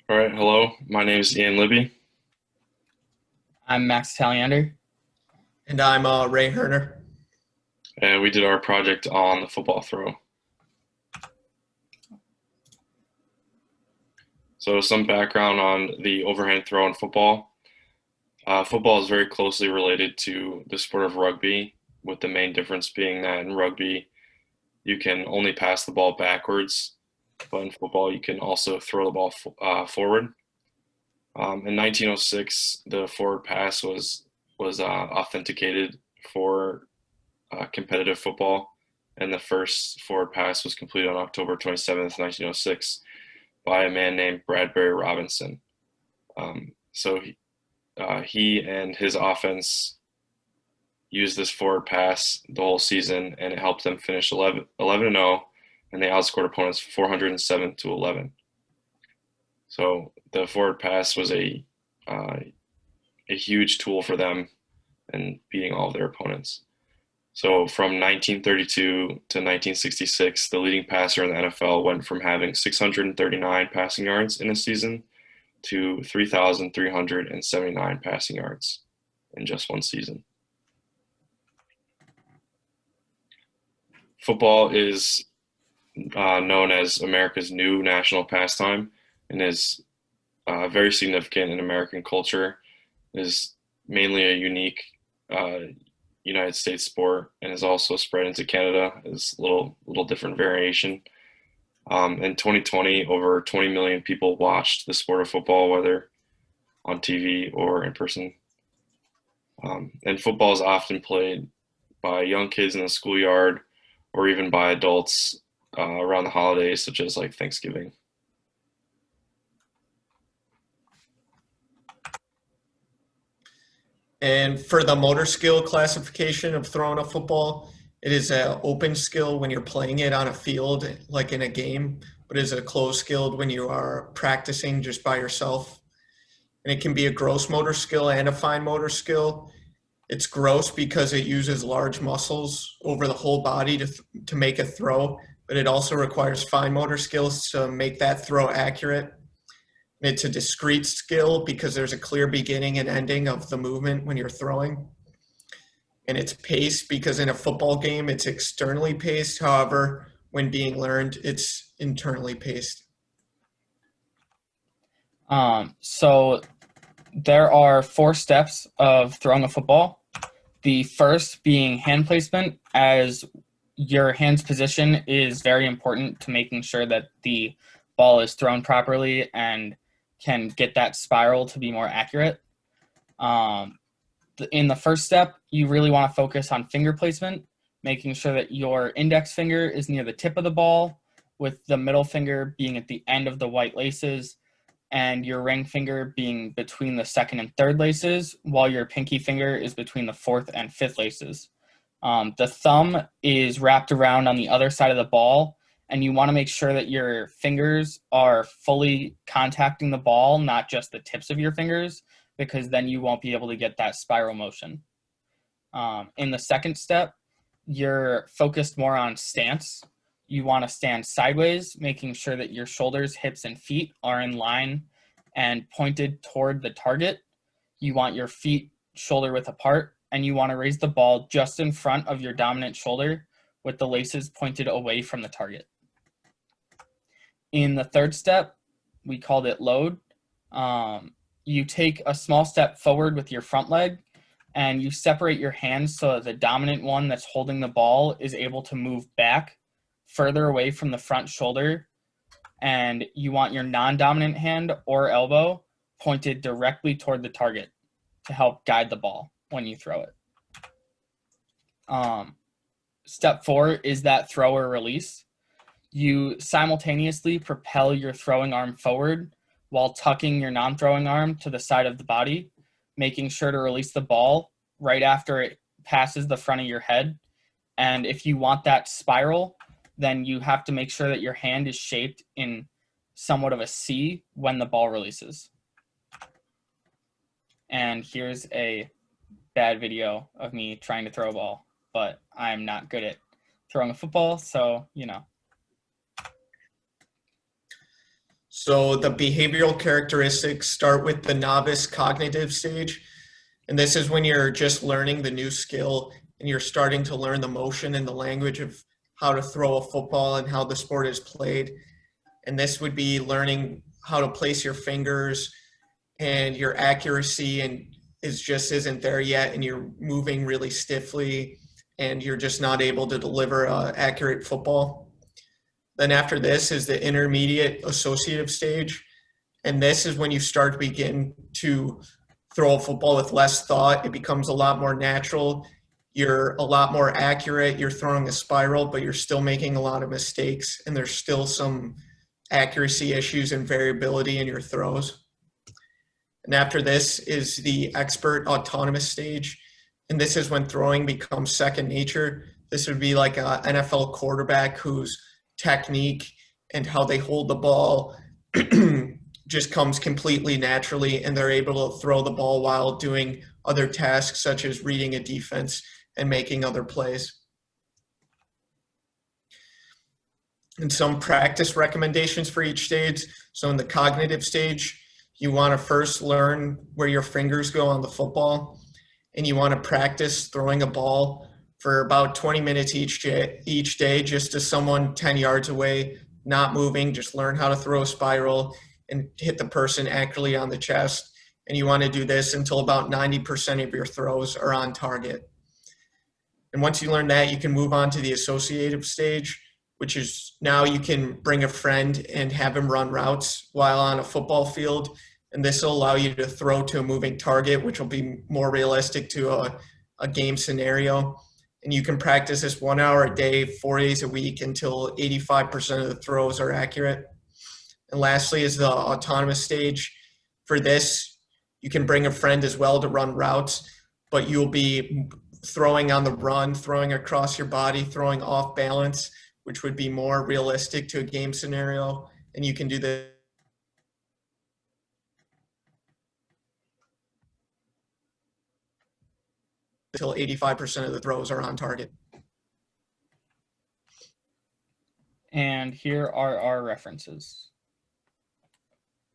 All right, hello. My name is Ian Libby, I'm Max Taliander. And I'm Ray Herner. and we did our project on the football throw. So, some background on the overhand throw in football. Football is very closely related to the sport of rugby, with the main difference being that in rugby, you can only pass the ball backwards, but in football, you can also throw the ball forward. In 1906, the forward pass was authenticated for competitive football, and the first forward pass was completed on October 27th, 1906, by a man named Bradbury Robinson. So he and his offense used this forward pass the whole season, and it helped them finish 11-0, and they outscored opponents 407-11. So the forward pass was a huge tool for them in beating all of their opponents. So from 1932 to 1966, the leading passer in the NFL went from having 639 passing yards in a season to 3,379 passing yards in just one season. Football is known as America's new national pastime and is very significant in American culture. It is mainly a unique uh, United States sport and is also spread into Canada as little different variation. In 2020, over 20 million people watched the sport of football, whether on TV or in person. And football is often played by young kids in the schoolyard or even by adults around the holidays, such as like Thanksgiving. And for the motor skill classification of throwing a football, it is an open skill when you're playing it on a field, like in a game, but is a closed skill when you are practicing just by yourself. And it can be a gross motor skill and a fine motor skill. It's gross because it uses large muscles over the whole body to make a throw, but it also requires fine motor skills to make that throw accurate. It's a discrete skill because there's a clear beginning and ending of the movement when you're throwing. And it's paced because in a football game, it's externally paced. However, when being learned, it's internally paced. So there are 4 steps of throwing a football. The first being hand placement, as your hand's position is very important to making sure that the ball is thrown properly and can get that spiral to be more accurate. In the first step, you really want to focus on finger placement, making sure that your index finger is near the tip of the ball, with the middle finger being at the end of the white laces, and your ring finger being between the second and third laces, while your pinky finger is between the fourth and fifth laces. The thumb is wrapped around on the other side of the ball, and you want to make sure that your fingers are fully contacting the ball, not just the tips of your fingers, because then you won't be able to get that spiral motion. In the second step, you're focused more on stance. You want to stand sideways, making sure that your shoulders, hips, and feet are in line and pointed toward the target. You want your feet shoulder width apart, and you want to raise the ball just in front of your dominant shoulder with the laces pointed away from the target. In the third step, we called it load. You take a small step forward with your front leg, and you separate your hands so that the dominant one that's holding the ball is able to move back further away from the front shoulder, and you want your non-dominant hand or elbow pointed directly toward the target to help guide the ball when you throw it. Step 4 is that throw or release. You simultaneously propel your throwing arm forward while tucking your non-throwing arm to the side of the body, making sure to release the ball right after it passes the front of your head. And if you want that spiral, then you have to make sure that your hand is shaped in somewhat of a C when the ball releases. And here's a bad video of me trying to throw a ball, but I'm not good at throwing a football, so, you know. So the behavioral characteristics start with the novice cognitive stage. And this is when you're just learning the new skill and you're starting to learn the motion and the language of how to throw a football and how the sport is played. And this would be learning how to place your fingers, and your accuracy and is just isn't there yet, and you're moving really stiffly and you're just not able to deliver an accurate football. Then after this is the intermediate associative stage. And this is when you start to begin to throw a football with less thought. It becomes a lot more natural. You're a lot more accurate. You're throwing a spiral, but you're still making a lot of mistakes. And there's still some accuracy issues and variability in your throws. And after this is the expert autonomous stage. And this is when throwing becomes second nature. This would be like an NFL quarterback whose technique and how they hold the ball just comes completely naturally, and they're able to throw the ball while doing other tasks such as reading a defense and making other plays. And some practice recommendations for each stage. So in the cognitive stage, you want to first learn where your fingers go on the football, and you want to practice throwing a ball for about 20 minutes each day, just as someone 10 yards away, not moving, just learn how to throw a spiral and hit the person accurately on the chest. And you want to do this until about 90% of your throws are on target. And once you learn that, you can move on to the associative stage, which is now you can bring a friend and have him run routes while on a football field. And this will allow you to throw to a moving target, which will be more realistic to a game scenario. And you can practice this 1 hour a day, 4 days a week until 85% of the throws are accurate. And lastly is the autonomous stage. For this, you can bring a friend as well to run routes, but you'll be throwing on the run, throwing across your body, throwing off balance, which would be more realistic to a game scenario. And you can do this until 85% of the throws are on target. And here are our references.